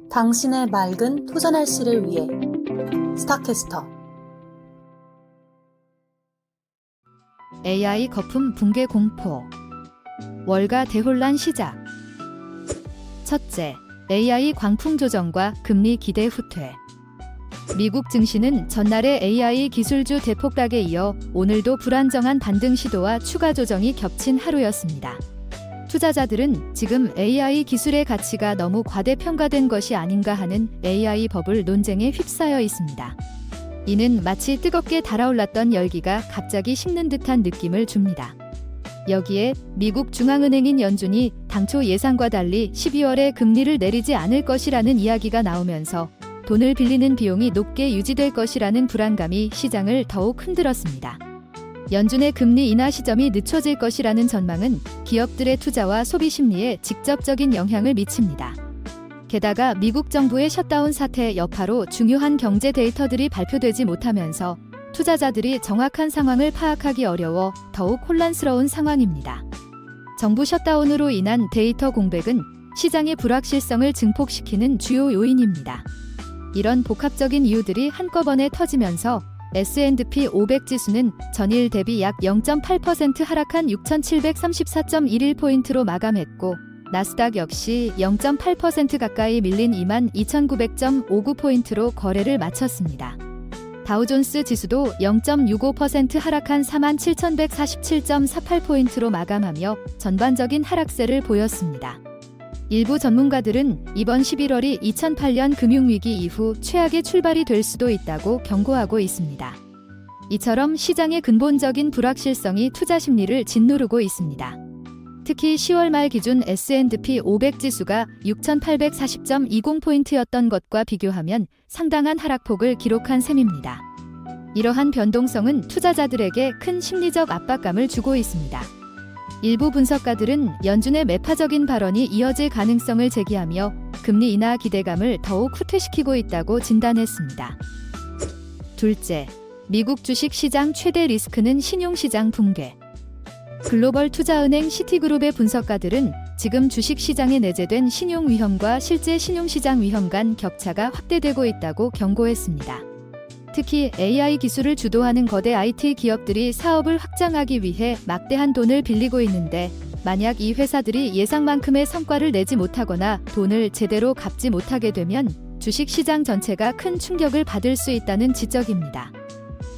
당신의 맑은 투자 날씨를 위해 스타캐스터. AI 거품 붕괴 공포. 월가 대혼란 시작. 첫째, AI 광풍 조정과 금리 기대 후퇴. 미국 증시는 전날의 AI 기술주 대폭락에 이어 오늘도 불안정한 반등 시도와 추가 조정이 겹친 하루였습니다. 투자자들은 지금 AI 기술의 가치가 너무 과대평가된 것이 아닌가 하는 AI 버블 논쟁에 휩싸여 있습니다. 이는 마치 뜨겁게 달아올랐던 열기가 갑자기 식는 듯한 느낌을 줍니다. 여기에 미국 중앙은행인 연준이 당초 예상과 달리 12월에 금리를 내리지 않을 것이라는 이야기가 나오면서 돈을 빌리는 비용이 높게 유지될 것이라는 불안감이 시장을 더욱 흔들었습니다. 연준의 금리 인하 시점이 늦춰질 것이라는 전망은 기업들의 투자와 소비 심리에 직접적인 영향을 미칩니다. 게다가 미국 정부의 셧다운 사태 여파로 중요한 경제 데이터들이 발표되지 못하면서 투자자들이 정확한 상황을 파악하기 어려워 더욱 혼란스러운 상황입니다. 정부 셧다운으로 인한 데이터 공백은 시장의 불확실성을 증폭시키는 주요 요인입니다. 이런 복합적인 이유들이 한꺼번에 터지면서 S&P 500 지수는 전일 대비 약 0.8% 하락한 6,734.11포인트로 마감했고 나스닥 역시 0.8% 가까이 밀린 22,900.59포인트로 거래를 마쳤습니다. 다우존스 지수도 0.65% 하락한 47,147.48포인트로 마감하며 전반적인 하락세를 보였습니다. 일부 전문가들은 이번 11월이 2008년 금융위기 이후 최악의 출발이 될 수도 있다고 경고하고 있습니다. 이처럼 시장의 근본적인 불확실성이 투자 심리를 짓누르고 있습니다. 특히 10월 말 기준 S&P 500 지수가 6,840.20포인트였던 것과 비교하면 상당한 하락폭을 기록한 셈입니다. 이러한 변동성은 투자자들에게 큰 심리적 압박감을 주고 있습니다. 일부 분석가들은 연준의 매파적인 발언이 이어질 가능성을 제기하며 금리 인하 기대감을 더욱 후퇴시키고 있다고 진단했습니다. 둘째, 미국 주식 시장 최대 리스크는 신용시장 붕괴. 글로벌 투자은행 시티그룹의 분석가들은 지금 주식 시장에 내재된 신용 위험과 실제 신용시장 위험 간 격차가 확대되고 있다고 경고했습니다. 특히 AI 기술을 주도하는 거대 IT 기업들이 사업을 확장하기 위해 막대한 돈을 빌리고 있는데 만약 이 회사들이 예상만큼의 성과를 내지 못하거나 돈을 제대로 갚지 못하게 되면 주식시장 전체가 큰 충격을 받을 수 있다는 지적입니다.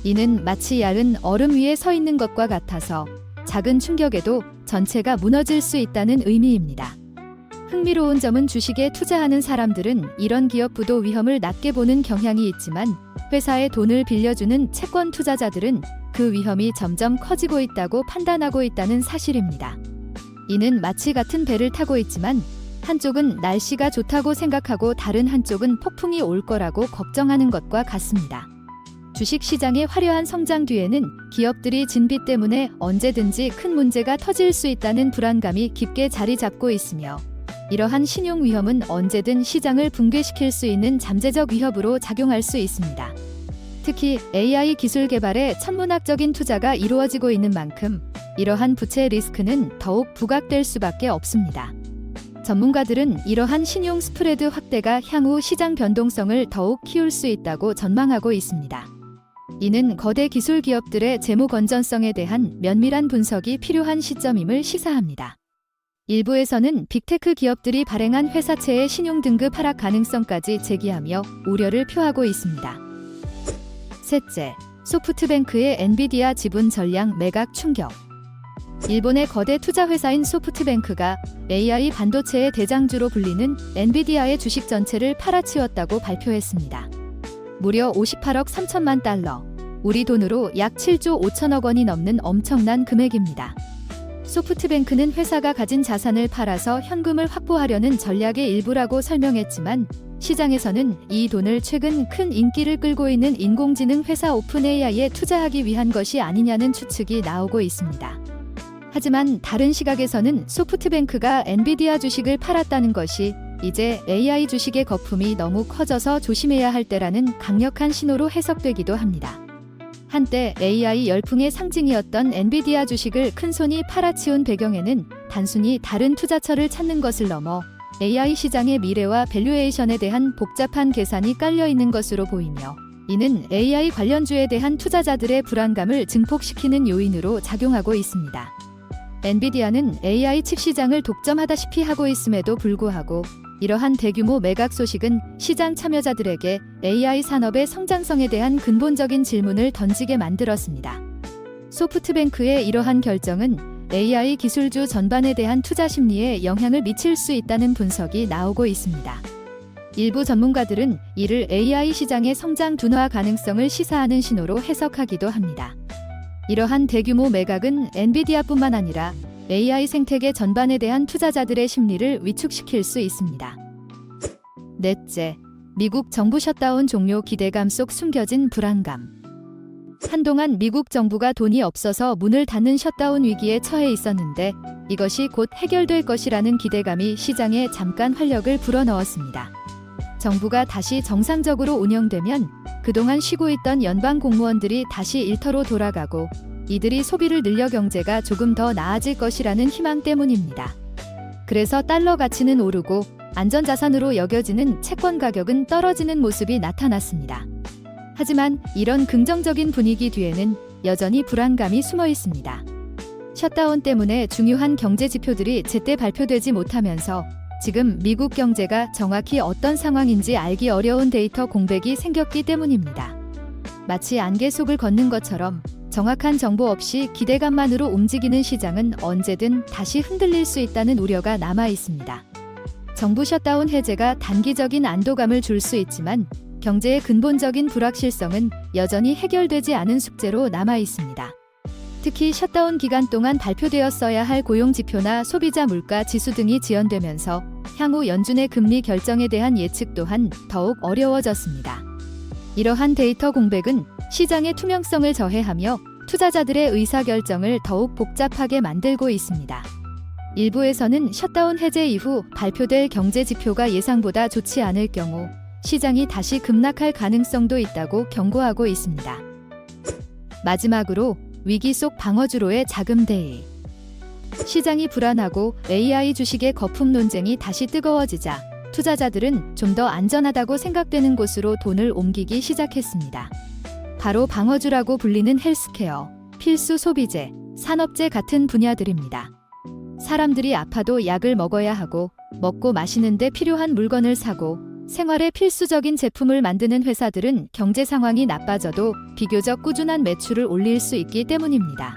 이는 마치 얇은 얼음 위에 서 있는 것과 같아서 작은 충격에도 전체가 무너질 수 있다는 의미입니다. 흥미로운 점은 주식에 투자하는 사람들은 이런 기업 부도 위험을 낮게 보는 경향이 있지만 회사에 돈을 빌려주는 채권 투자자들은 그 위험이 점점 커지고 있다고 판단하고 있다는 사실입니다. 이는 마치 같은 배를 타고 있지만 한쪽은 날씨가 좋다고 생각하고 다른 한쪽은 폭풍이 올 거라고 걱정하는 것과 같습니다. 주식시장의 화려한 성장 뒤에는 기업들이 진 빚 때문에 언제든지 큰 문제가 터질 수 있다는 불안감이 깊게 자리 잡고 있으며 이러한 신용 위험은 언제든 시장을 붕괴시킬 수 있는 잠재적 위협으로 작용할 수 있습니다. 특히 AI 기술 개발에 천문학적인 투자가 이루어지고 있는 만큼 이러한 부채 리스크는 더욱 부각될 수밖에 없습니다. 전문가들은 이러한 신용 스프레드 확대가 향후 시장 변동성을 더욱 키울 수 있다고 전망하고 있습니다. 이는 거대 기술 기업들의 재무 건전성에 대한 면밀한 분석이 필요한 시점임을 시사합니다. 일부에서는 빅테크 기업들이 발행한 회사채의 신용 등급 하락 가능성까지 제기하며 우려를 표하고 있습니다. 셋째, 소프트뱅크의 엔비디아 지분 전량 매각 충격. 일본의 거대 투자 회사인 소프트뱅크가 AI 반도체의 대장주로 불리는 엔비디아의 주식 전체를 팔아치웠다고 발표했습니다. 무려 58억 3천만 달러, 우리 돈으로 약 7조 5천억 원이 넘는 엄청난 금액입니다. 소프트뱅크는 회사가 가진 자산을 팔아서 현금을 확보하려는 전략의 일부라고 설명했지만 시장에서는 이 돈을 최근 큰 인기를 끌고 있는 인공지능 회사 오픈AI에 투자하기 위한 것이 아니냐는 추측이 나오고 있습니다. 하지만 다른 시각에서는 소프트뱅크가 엔비디아 주식을 팔았다는 것이 이제 AI 주식의 거품이 너무 커져서 조심해야 할 때라는 강력한 신호로 해석되기도 합니다. 한때 AI 열풍의 상징이었던 엔비디아 주식을 큰손이 팔아치운 배경에는 단순히 다른 투자처를 찾는 것을 넘어 AI 시장의 미래와 밸류에이션에 대한 복잡한 계산이 깔려 있는 것으로 보이며, 이는 AI 관련주에 대한 투자자들의 불안감을 증폭시키는 요인으로 작용하고 있습니다. 엔비디아는 AI 칩 시장을 독점하다시피 하고 있음에도 불구하고 이러한 대규모 매각 소식은 시장 참여자들에게 AI 산업의 성장성에 대한 근본적인 질문을 던지게 만들었습니다. 소프트뱅크의 이러한 결정은 AI 기술주 전반에 대한 투자 심리에 영향을 미칠 수 있다는 분석이 나오고 있습니다. 일부 전문가들은 이를 AI 시장의 성장 둔화 가능성을 시사하는 신호로 해석하기도 합니다. 이러한 대규모 매각은 엔비디아뿐만 아니라 AI 생태계 전반에 대한 투자자들의 심리를 위축시킬 수 있습니다. 넷째, 미국 정부 셧다운 종료 기대감 속 숨겨진 불안감. 한동안 미국 정부가 돈이 없어서 문을 닫는 셧다운 위기에 처해 있었는데 이것이 곧 해결될 것이라는 기대감이 시장에 잠깐 활력을 불어넣었습니다. 정부가 다시 정상적으로 운영되면 그동안 쉬고 있던 연방 공무원들이 다시 일터로 돌아가고 이들이 소비를 늘려 경제가 조금 더 나아질 것이라는 희망 때문입니다. 그래서 달러 가치는 오르고 안전자산으로 여겨지는 채권 가격은 떨어지는 모습이 나타났습니다. 하지만 이런 긍정적인 분위기 뒤에는 여전히 불안감이 숨어 있습니다. 셧다운 때문에 중요한 경제 지표들이 제때 발표되지 못하면서 지금 미국 경제가 정확히 어떤 상황인지 알기 어려운 데이터 공백이 생겼기 때문입니다. 마치 안개 속을 걷는 것처럼 정확한 정보 없이 기대감만으로 움직이는 시장은 언제든 다시 흔들릴 수 있다는 우려가 남아 있습니다. 정부 셧다운 해제가 단기적인 안도감을 줄 수 있지만 경제의 근본적인 불확실성은 여전히 해결되지 않은 숙제로 남아 있습니다. 특히 셧다운 기간 동안 발표되었어야 할 고용 지표나 소비자 물가 지수 등이 지연되면서 향후 연준의 금리 결정에 대한 예측 또한 더욱 어려워졌습니다. 이러한 데이터 공백은 시장의 투명성을 저해하며 투자자들의 의사결정을 더욱 복잡하게 만들고 있습니다. 일부에서는 셧다운 해제 이후 발표될 경제 지표가 예상보다 좋지 않을 경우 시장이 다시 급락할 가능성도 있다고 경고하고 있습니다. 마지막으로 위기 속 방어주로의 자금 대위. 시장이 불안하고 AI 주식의 거품 논쟁이 다시 뜨거워지자 투자자들은 좀 더 안전하다고 생각되는 곳으로 돈을 옮기기 시작했습니다. 바로 방어주라고 불리는 헬스케어, 필수 소비재, 산업재 같은 분야들입니다. 사람들이 아파도 약을 먹어야 하고 먹고 마시는데 필요한 물건을 사고 생활에 필수적인 제품을 만드는 회사들은 경제 상황이 나빠져도 비교적 꾸준한 매출을 올릴 수 있기 때문입니다.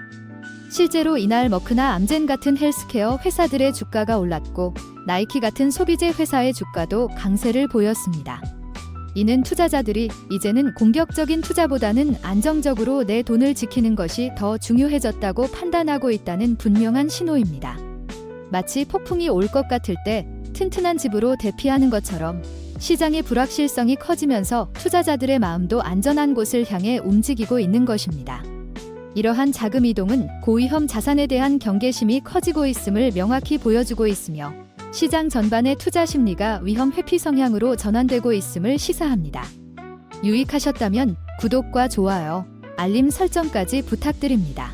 실제로 이날 머크나 암젠 같은 헬스케어 회사들의 주가가 올랐고 나이키 같은 소비재 회사의 주가도 강세를 보였습니다. 이는 투자자들이 이제는 공격적인 투자보다는 안정적으로 내 돈을 지키는 것이 더 중요해졌다고 판단하고 있다는 분명한 신호입니다. 마치 폭풍이 올 것 같을 때 튼튼한 집으로 대피하는 것처럼 시장의 불확실성이 커지면서 투자자들의 마음도 안전한 곳을 향해 움직이고 있는 것입니다. 이러한 자금 이동은 고위험 자산에 대한 경계심이 커지고 있음을 명확히 보여주고 있으며 시장 전반의 투자 심리가 위험 회피 성향으로 전환되고 있음을 시사합니다. 유익하셨다면 구독과 좋아요, 알림 설정까지 부탁드립니다.